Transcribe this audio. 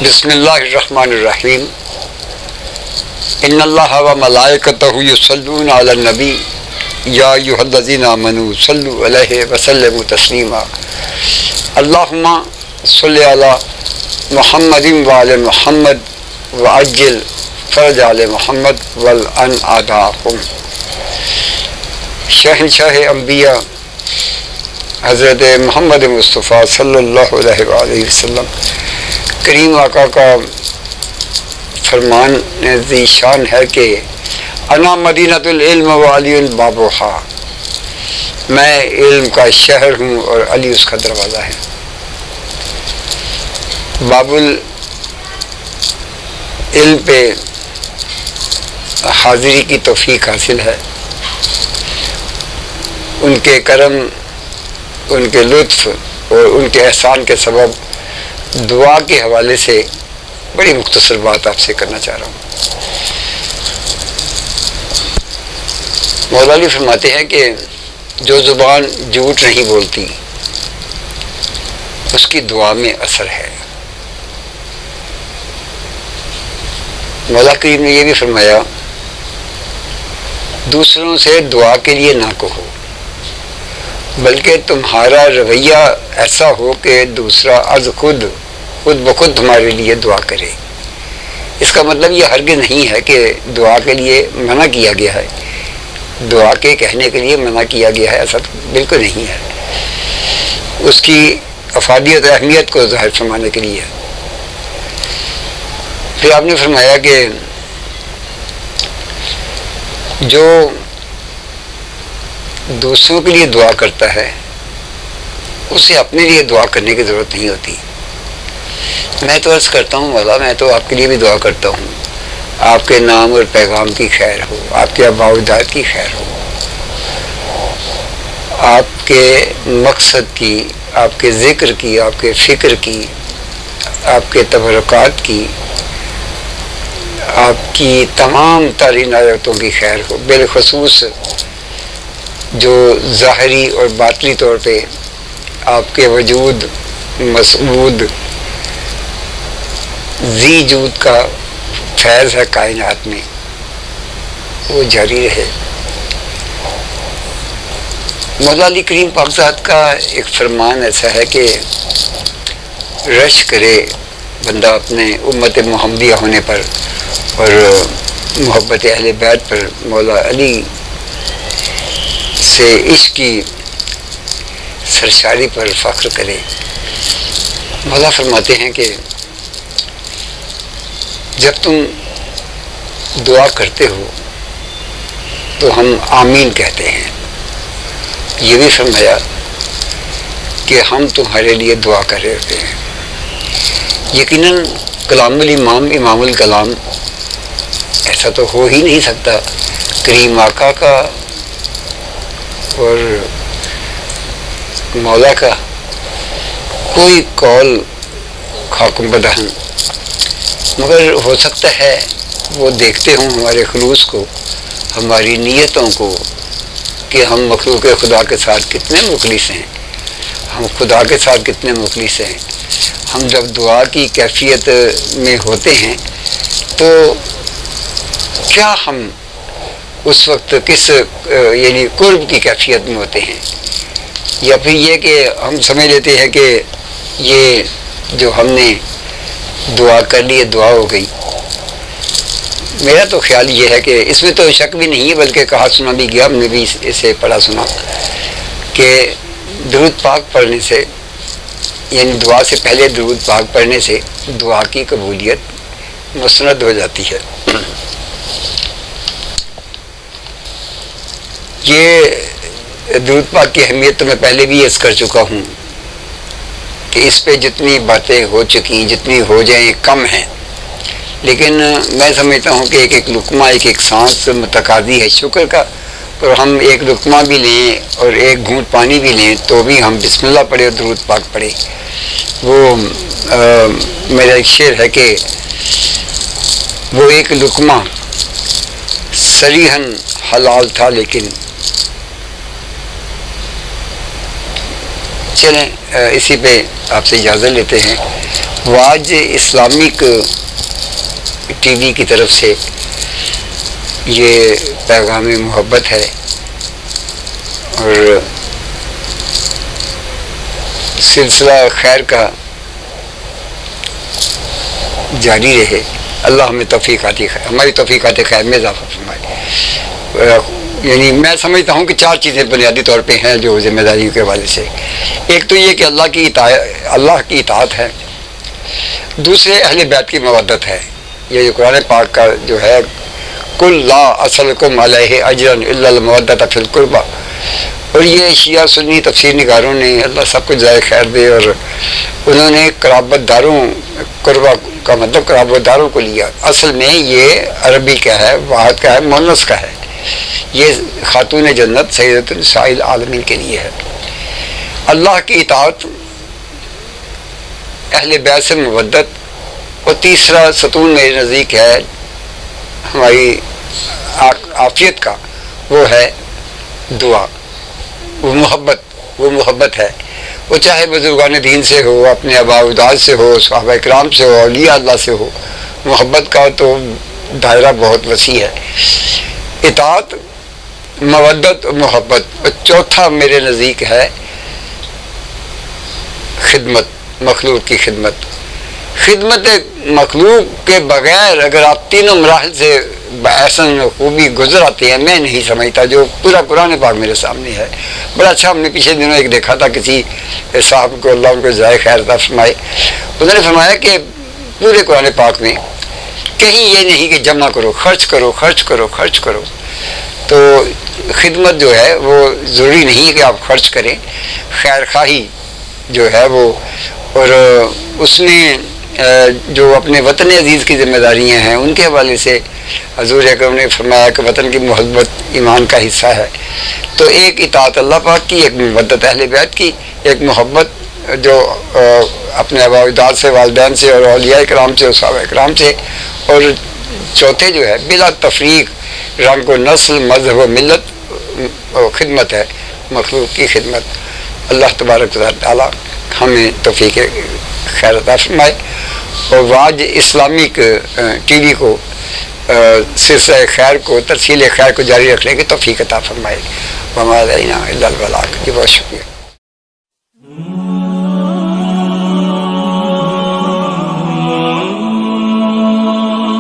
بسم اللہ الرحمن الرحیم ان اللہ و ملائکتہ یصلون علی النبی یا ایھا الذین آمنوا صلوا علیہ وسلموا تسلیما اللہم صل علی محمد وعلی محمد وعجل فرج علی محمد والعن اعداءہم۔ شہنشاہ انبیاء حضرت محمد مصطفیٰ صلی اللہ علیہ وآلہ وسلم کریم آقا کا فرمان ذی شان ہے کہ انا مدینۃ العلم و علی بابھا، میں علم کا شہر ہوں اور علی اس کا دروازہ ہے۔ باب العلم پہ حاضری کی توفیق حاصل ہے۔ ان کے کرم، ان کے لطف اور ان کے احسان کے سبب دعا کے حوالے سے بڑی مختصر بات آپ سے کرنا چاہ رہا ہوں۔ مولا علی فرماتے ہیں کہ جو زبان جھوٹ نہیں بولتی اس کی دعا میں اثر ہے۔ مولا کریم نے یہ بھی فرمایا دوسروں سے دعا کے لیے نہ کہو، بلکہ تمہارا رویہ ایسا ہو کہ دوسرا از خود بخود تمہارے لیے دعا کرے۔ اس کا مطلب یہ ہرگز نہیں ہے کہ دعا کے لیے منع کیا گیا ہے، دعا کے کہنے کے لیے منع کیا گیا ہے، ایسا بالکل نہیں ہے۔ اس کی افادیت اہمیت کو ظاہر فرمانے کے لیے۔ پھر آپ نے فرمایا کہ جو دوسروں کے لیے دعا کرتا ہے اسے اپنے لیے دعا کرنے کی ضرورت نہیں ہوتی۔ میں تو عرض کرتا ہوں مولا، میں تو آپ کے لیے بھی دعا کرتا ہوں، آپ کے نام اور پیغام کی خیر ہو، آپ کے آباء و اجداد کی خیر ہو، آپ کے مقصد کی، آپ کے ذکر کی، آپ کے فکر کی، آپ کے تبرکات کی، آپ کی تمام ترین آیتوں کی خیر ہو، بالخصوص جو ظاہری اور باطنی طور پہ آپ کے وجود مسعود ذی جود کا فیض ہے کائنات میں، وہ جاری رہے۔ مولا علی کریم پاک ذات کا ایک فرمان ایسا ہے کہ رش کرے بندہ اپنے امت محمدیہ ہونے پر اور محبت اہل بیت پر، مولا علی سے عشق کی سرشاری پر فخر کرے۔ مولا فرماتے ہیں کہ جب تم دعا کرتے ہو تو ہم آمین کہتے ہیں۔ یہ بھی فرمایا کہ ہم تمہارے لیے دعا کر رہے ہوتے ہیں۔ یقیناً کلام الامام امام الکلام ایسا تو ہو ہی نہیں سکتا، کریم آقا کا اور مولا کا کوئی قول خاکم بدہن، مگر ہو سکتا ہے وہ دیکھتے ہوں ہمارے خلوص کو، ہماری نیتوں کو، کہ ہم مخلوق خدا کے ساتھ کتنے مخلص ہیں، ہم خدا کے ساتھ کتنے مخلص ہیں۔ ہم جب دعا کی کیفیت میں ہوتے ہیں تو کیا ہم اس وقت کس یعنی قرب کی کیفیت میں ہوتے ہیں، یا پھر یہ کہ ہم سمجھ لیتے ہیں کہ یہ جو ہم نے دعا کر لی دعا ہو گئی۔ میرا تو خیال یہ ہے کہ اس میں تو شک بھی نہیں ہے، بلکہ کہا سنا بھی گیا، ہم نے بھی اسے پڑھا سنا کہ درود پاک پڑھنے سے، یعنی دعا سے پہلے درود پاک پڑھنے سے دعا کی قبولیت مسند ہو جاتی ہے۔ یہ درود پاک کی اہمیت تو میں پہلے بھی عرض کر چکا ہوں کہ اس پہ جتنی باتیں ہو چکی، جتنی ہو جائیں کم ہیں، لیکن میں سمجھتا ہوں کہ ایک ایک لقمہ، ایک ایک سانس متقاضی ہے شکر کا، اور ہم ایک لقمہ بھی لیں اور ایک گھونٹ پانی بھی لیں تو بھی ہم بسم اللہ پڑھے اور درود پاک پڑھے۔ وہ میرا ایک شعر ہے کہ وہ ایک لقمہ صریحاً حلال تھا، لیکن چلیں اسی پہ آپ سے اجازت لیتے ہیں۔ واج اسلامک ٹی وی کی طرف سے یہ پیغام محبت ہے اور سلسلہ خیر کا جاری رہے. اللہ ہمیں ہماری توفیقات خیر میں اضافہ فرمائے. یعنی میں سمجھتا ہوں کہ 4 چیزیں بنیادی طور پہ ہیں جو ذمہ داریوں کے حوالے سے. ایک تو یہ کہ اللہ کی اطاعت ہے. دوسرے اہل بیت کی مودت ہے. یہ جو قرآن پاک کا جو ہے کل لا اسلکم علیہ اجرا الا المودۃ فی القربى، اور یہ شیعہ سنی تفسیر نگاروں نے اللہ سب کچھ جزائے خیر دے، اور انہوں نے قرابت داروں قربہ کا مطلب قرابت داروں کو لیا. اصل میں یہ عربی کا ہے، واحد کا ہے، مؤنث کا ہے. یہ خاتون جنت سیدۃ النساء العالمین کے لیے ہے. اللہ کی اطاعت، اہل بیت سے مودت، اور تیسرا ستون میرے نزدیک ہے ہماری عافیت کا، وہ ہے دعا، وہ محبت ہے. وہ چاہے بزرگان دین سے ہو، اپنے آباء و اجداد سے ہو، صحابہ کرام سے ہو، اولیاء اللہ سے ہو. محبت کا تو دائرہ بہت وسیع ہے. اطاعت، مودت اور محبت. اور چوتھا میرے نزدیک ہے خدمت، مخلوق کی خدمت. خدمت مخلوق کے بغیر اگر آپ تینوں مراحل سے احسن خوبی گزر آتے ہیں، میں نہیں سمجھتا. جو پورا قرآن پاک میرے سامنے ہے. بڑا اچھا ہم نے پچھلے دنوں ایک دیکھا تھا کسی صاحب کو، اللہ ان کو جزائے خیر عطا فرمائے، انہوں نے فرمایا کہ پورے قرآن پاک میں کہیں یہ نہیں کہ جمع کرو، خرچ کرو خرچ کرو خرچ کرو. تو خدمت جو ہے وہ ضروری نہیں ہے کہ آپ خرچ کریں. خیر خواہی جو ہے وہ، اور اس میں جو اپنے وطن عزیز کی ذمہ داریاں ہیں ان کے حوالے سے حضور اکرم نے فرمایا کہ وطن کی محبت ایمان کا حصہ ہے. تو ایک اطاعت اللہ پاک کی، ایک مودت اہل بیت کی، ایک محبت جو اپنے آباء و اجداد سے، والدین سے، اور اولیاء کرام سے اور صحابہ کرام سے، اور چوتھے جو ہے بلا تفریق رنگ و نسل، مذہب و ملت خدمت ہے، مخلوق کی خدمت. اللہ تبارک و تعالی ہمیں توفیق خیر عطا فرمائے اور واج اسلامک ٹی وی کو سلسلہ خیر کو، ترسیل خیر کو جاری رکھنے کی توفیق عطا فرمائے. وما علینا الا البلاغ. بہت شکریہ.